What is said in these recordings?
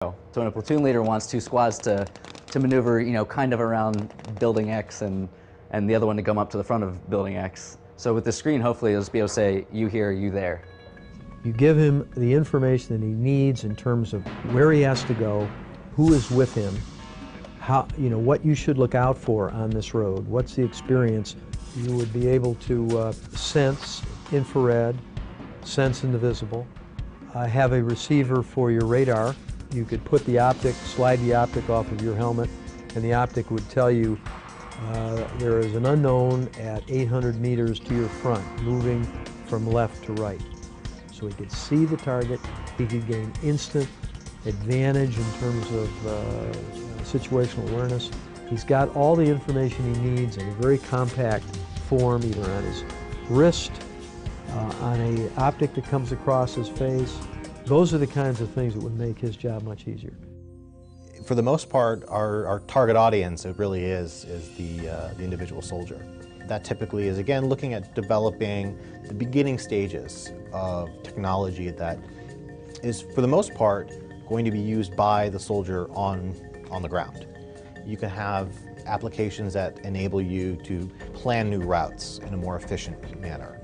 So when a platoon leader wants two squads to maneuver, kind of around building X and the other one to come up to the front of building X. So with the screen, hopefully it'll just be able to say, you here, you there. You give him the information that he needs in terms of where he has to go, who is with him, how, what you should look out for on this road, what's the experience. You would be able to sense infrared, sense invisible, have a receiver for your radar. You could put the optic, slide the optic off of your helmet, and the optic would tell you there is an unknown at 800 meters to your front, moving from left to right. So he could see the target, he could gain instant advantage in terms of situational awareness. He's got all the information he needs in a very compact form, either on his wrist, on an optic that comes across his face. Those are the kinds of things that would make his job much easier. For the most part, our target audience, it really is the individual soldier. That typically is, again, looking at developing the beginning stages of technology that is, for the most part, going to be used by the soldier on the ground. You can have applications that enable you to plan new routes in a more efficient manner.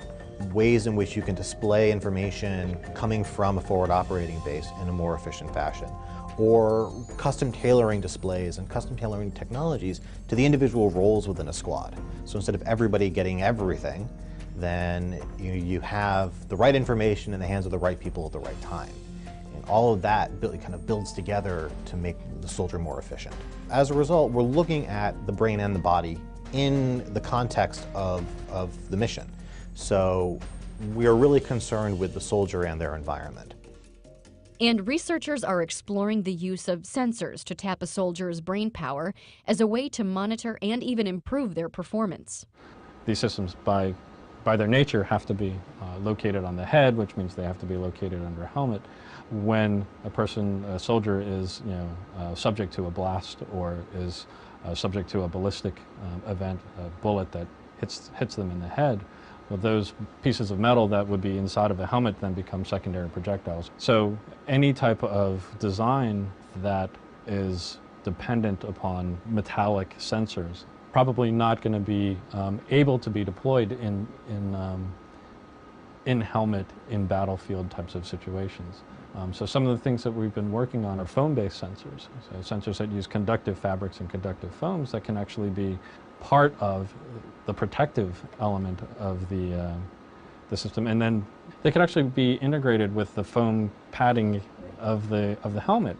Ways in which you can display information coming from a forward operating base in a more efficient fashion. Or custom tailoring displays and custom tailoring technologies to the individual roles within a squad. So instead of everybody getting everything, then you have the right information in the hands of the right people at the right time. And all of that kind of builds together to make the soldier more efficient. As a result, we're looking at the brain and the body in the context of the mission. So we are really concerned with the soldier and their environment. And researchers are exploring the use of sensors to tap a soldier's brain power as a way to monitor and even improve their performance. These systems, by their nature, have to be located on the head, which means they have to be located under a helmet. When a soldier is subject to a blast or is subject to a ballistic event, a bullet that hits them in the head, well, those pieces of metal that would be inside of a helmet then become secondary projectiles. So any type of design that is dependent upon metallic sensors probably not going to be able to be deployed in helmet, in battlefield types of situations. So some of the things that we've been working on are foam-based sensors. So sensors that use conductive fabrics and conductive foams that can actually be part of the protective element of the system, and then they can actually be integrated with the foam padding of the helmet.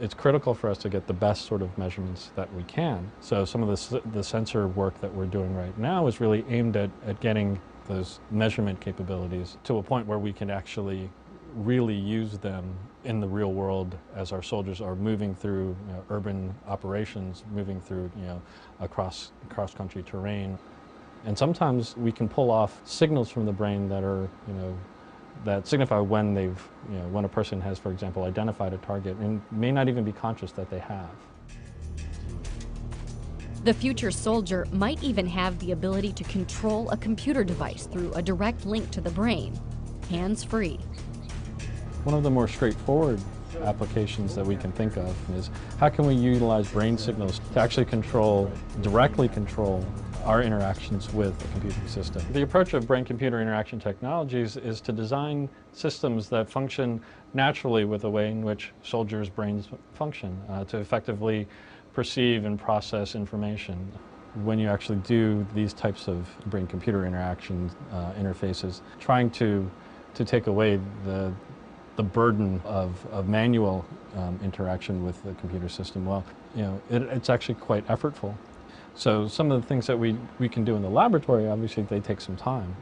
It's critical for us to get the best sort of measurements that we can. So some of the sensor work that we're doing right now is really aimed at getting those measurement capabilities to a point where we can actually really use them in the real world as our soldiers are moving through urban operations, moving through cross-country terrain. And sometimes we can pull off signals from the brain that are that signify when when a person has, for example, identified a target and may not even be conscious that they have. The future soldier might even have the ability to control a computer device through a direct link to the brain, hands-free. One of the more straightforward applications that we can think of is how can we utilize brain signals to actually directly control our interactions with the computing system. The approach of brain-computer interaction technologies is to design systems that function naturally with the way in which soldiers' brains function, to effectively perceive and process information. When you actually do these types of brain-computer interaction interfaces, trying to take away the burden of manual interaction with the computer system, well, it's actually quite effortful. So some of the things that we can do in the laboratory, obviously, they take some time.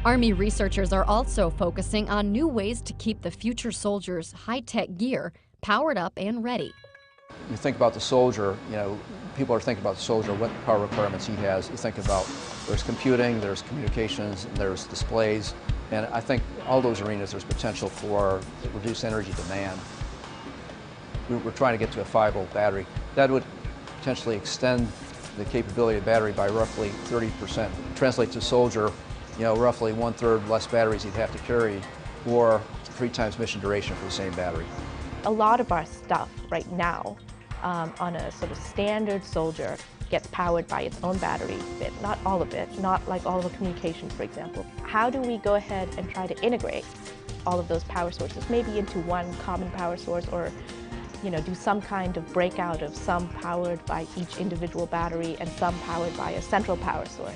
Army researchers are also focusing on new ways to keep the future soldiers' high-tech gear powered up and ready. You think about the soldier, people are thinking about the soldier, what power requirements he has. You think about there's computing, there's communications, and there's displays. And I think all those arenas there's potential for reduced energy demand. We're trying to get to a 5-volt battery. That would potentially extend the capability of the battery by roughly 30%. Translate to soldier, roughly 1/3 less batteries he'd have to carry or 3 times mission duration for the same battery. A lot of our stuff right now on a sort of standard Soldier gets powered by its own battery, but not all of it, not like all of the communications, for example. How do we go ahead and try to integrate all of those power sources, maybe into one common power source, or do some kind of breakout of some powered by each individual battery and some powered by a central power source?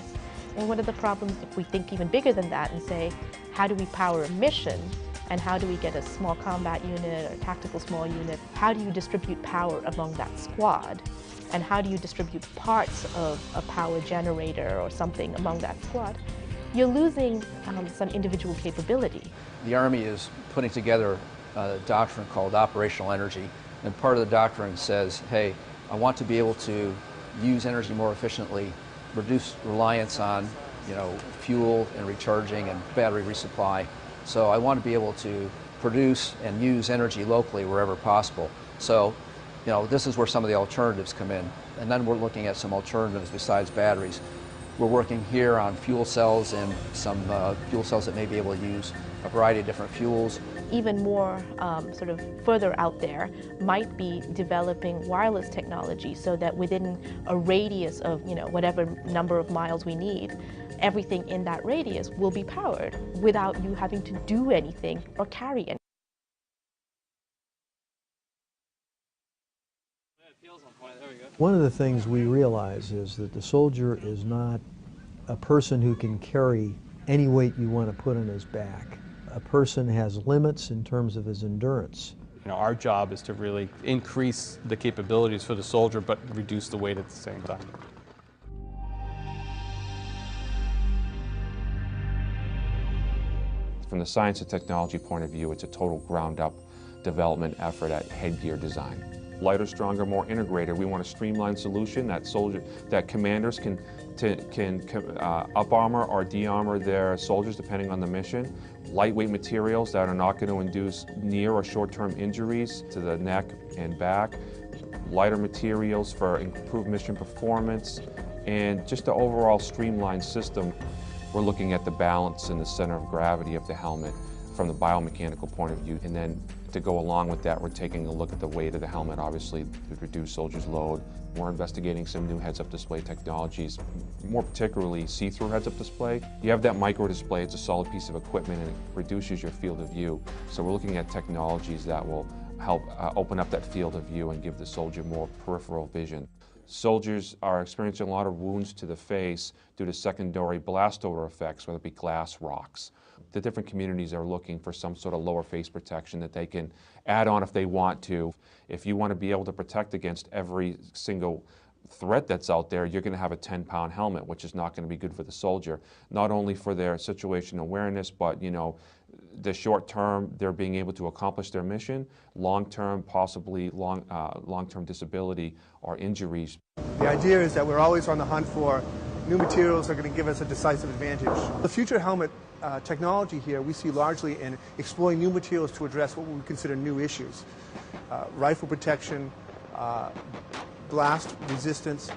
And what are the problems if we think even bigger than that and say, how do we power a mission? And how do we get a small combat unit or tactical small unit? How do you distribute power among that squad? And how do you distribute parts of a power generator or something among that squad? You're losing some individual capability. The Army is putting together a doctrine called operational energy. And part of the doctrine says, hey, I want to be able to use energy more efficiently, reduce reliance on fuel and recharging and battery resupply. So I want to be able to produce and use energy locally wherever possible. So, this is where some of the alternatives come in. And then we're looking at some alternatives besides batteries. We're working here on fuel cells and some fuel cells that may be able to use a variety of different fuels. Even more sort of further out there might be developing wireless technology so that within a radius of whatever number of miles we need, everything in that radius will be powered without you having to do anything or carry anything. One of the things we realize is that the soldier is not a person who can carry any weight you want to put on his back. A person has limits in terms of his endurance. Our job is to really increase the capabilities for the soldier but reduce the weight at the same time. From the science and technology point of view, it's a total ground-up development effort at headgear design. Lighter, stronger, more integrated. We want a streamlined solution that commanders can up-armor or de-armor their soldiers depending on the mission. Lightweight materials that are not going to induce near or short-term injuries to the neck and back. Lighter materials for improved mission performance, and just the overall streamlined system. We're looking at the balance and the center of gravity of the helmet from the biomechanical point of view, and then to go along with that, we're taking a look at the weight of the helmet, obviously, to reduce soldiers' load. We're investigating some new heads-up display technologies, more particularly see-through heads-up display. You have that micro display, it's a solid piece of equipment, and it reduces your field of view. So we're looking at technologies that will help open up that field of view and give the soldier more peripheral vision. Soldiers are experiencing a lot of wounds to the face due to secondary blast odor effects, whether it be glass, rocks. The different communities are looking for some sort of lower face protection that they can add on if they want to. If you want to be able to protect against every single threat that's out there, you're going to have a 10-pound helmet, which is not going to be good for the soldier, not only for their situational awareness, but the short term, they're being able to accomplish their mission, long term, possibly long-term disability or injuries. The idea is that we're always on the hunt for new materials that are going to give us a decisive advantage. The future helmet technology here we see largely in exploring new materials to address what we would consider new issues. Rifle protection, blast resistance.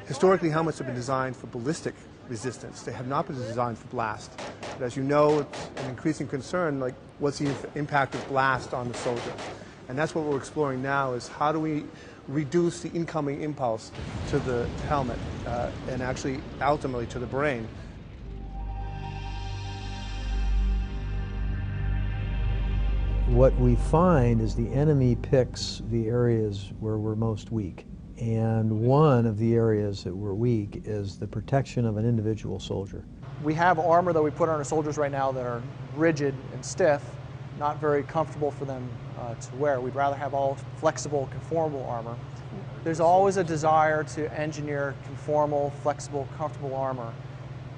Historically, helmets have been designed for ballistic resistance. They have not been designed for blast. But as you know, it's an increasing concern, like what's the impact of blast on the soldier? And that's what we're exploring now, is how do we reduce the incoming impulse to the helmet and actually ultimately to the brain. What we find is the enemy picks the areas where we're most weak. And one of the areas that we're weak is the protection of an individual soldier. We have armor that we put on our soldiers right now that are rigid and stiff, not very comfortable for them to wear. We'd rather have all flexible, conformable armor. There's always a desire to engineer conformal, flexible, comfortable armor.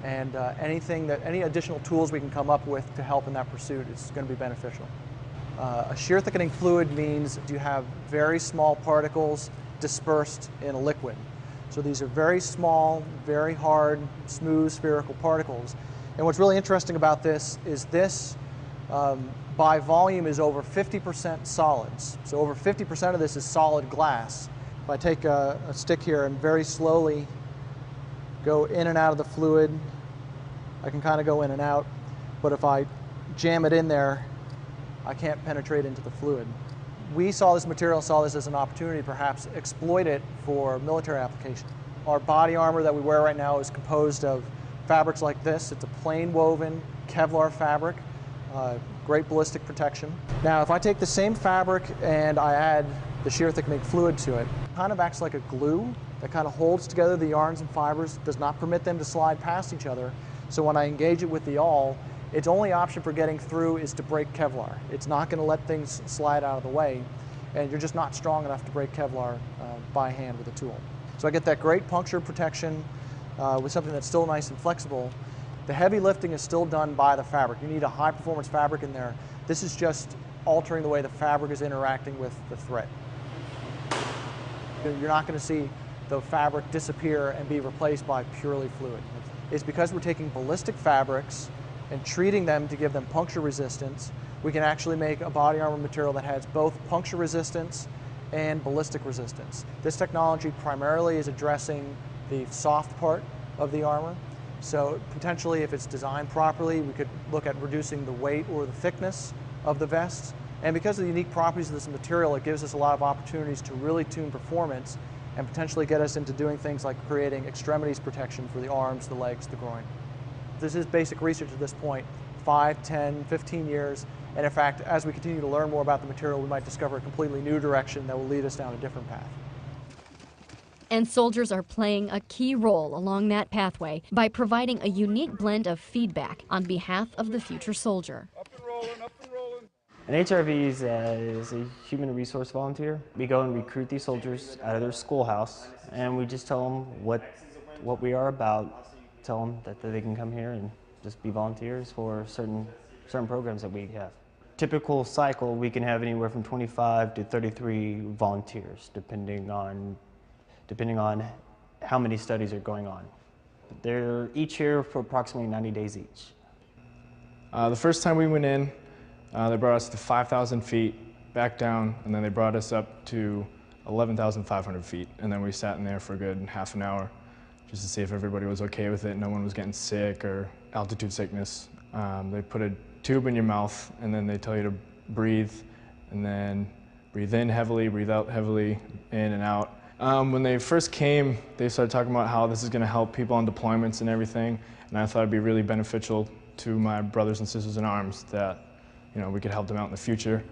And any additional tools we can come up with to help in that pursuit is going to be beneficial. A shear thickening fluid means you have very small particles dispersed in a liquid. So these are very small, very hard, smooth, spherical particles. And what's really interesting about this is this, by volume, is over 50% solids. So over 50% of this is solid glass. If I take a stick here and very slowly go in and out of the fluid, I can kind of go in and out. but if I jam it in there, I can't penetrate into the fluid. We saw this material, saw this as an opportunity to perhaps exploit it for military application. Our body armor that we wear right now is composed of fabrics like this. It's a plain woven Kevlar fabric, great ballistic protection. Now, if I take the same fabric and I add the shear thickening fluid to it, it kind of acts like a glue that kind of holds together the yarns and fibers, does not permit them to slide past each other. So when I engage it with the awl, its only option for getting through is to break Kevlar. It's not going to let things slide out of the way, and you're just not strong enough to break Kevlar by hand with a tool. So I get that great puncture protection with something that's still nice and flexible. The heavy lifting is still done by the fabric. You need a high performance fabric in there. This is just altering the way the fabric is interacting with the thread. You're not going to see the fabric disappear and be replaced by purely fluid. It's because we're taking ballistic fabrics and treating them to give them puncture resistance. We can actually make a body armor material that has both puncture resistance and ballistic resistance. This technology primarily is addressing the soft part of the armor. So potentially, if it's designed properly, we could look at reducing the weight or the thickness of the vest. And because of the unique properties of this material, it gives us a lot of opportunities to really tune performance and potentially get us into doing things like creating extremities protection for the arms, the legs, the groin. This is basic research at this point, 5, 10, 15 years. And in fact, as we continue to learn more about the material, we might discover a completely new direction that will lead us down a different path. And soldiers are playing a key role along that pathway by providing a unique blend of feedback on behalf of the future soldier. Up and rolling, up and rolling. An HRV is a human resource volunteer. We go and recruit these soldiers out of their schoolhouse, and we just tell them what we are about, tell them that they can come here and just be volunteers for certain programs that we have. Typical cycle, we can have anywhere from 25 to 33 volunteers, depending on how many studies are going on. They're each here for approximately 90 days each. The first time we went in, they brought us to 5,000 feet, back down, and then they brought us up to 11,500 feet. And then we sat in there for a good half an hour just to see if everybody was okay with it, no one was getting sick or altitude sickness. They put a tube in your mouth, and then they tell you to breathe, and then breathe in heavily, breathe out heavily, in and out. When they first came, they started talking about how this is going to help people on deployments and everything, and I thought it'd be really beneficial to my brothers and sisters in arms that we could help them out in the future.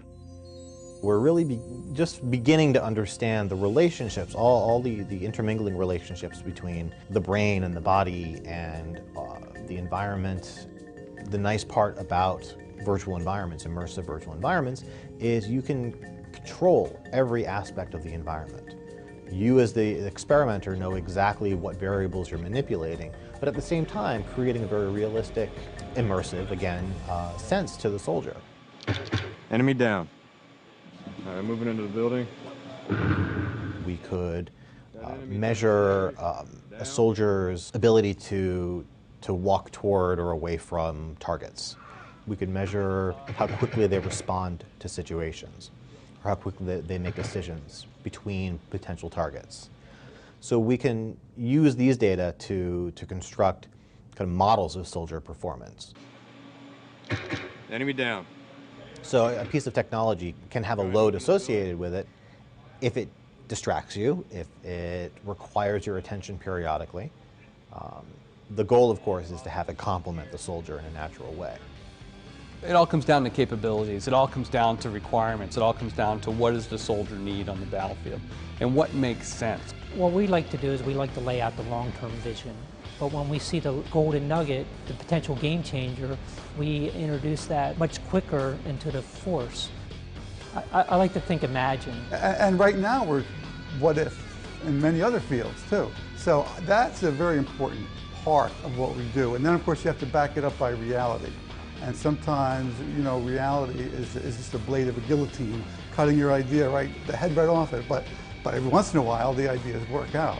We're really just beginning to understand the relationships, all the intermingling relationships between the brain and the body and the environment. The nice part about virtual environments, immersive virtual environments, is you can control every aspect of the environment. You as the experimenter know exactly what variables you're manipulating, but at the same time creating a very realistic, immersive, again, sense to the soldier. Enemy down. All right, moving into the building. We could measure a soldier's ability to walk toward or away from targets. We could measure how quickly they respond to situations, or how quickly they make decisions between potential targets. So we can use these data to construct kind of models of soldier performance. Enemy down. So a piece of technology can have a load associated with it if it distracts you, if it requires your attention periodically. The goal, of course, is to have it complement the soldier in a natural way. It all comes down to capabilities. It all comes down to requirements. It all comes down to what does the soldier need on the battlefield and what makes sense. What we like to do is we like to lay out the long-term vision. But when we see the golden nugget, the potential game changer, we introduce that much quicker into the force. I like to think imagine. And right now we're what if in many other fields too. So that's a very important part of what we do. And then of course you have to back it up by reality. And sometimes, reality is just a blade of a guillotine, cutting your idea the head right off it. But every once in a while the ideas work out.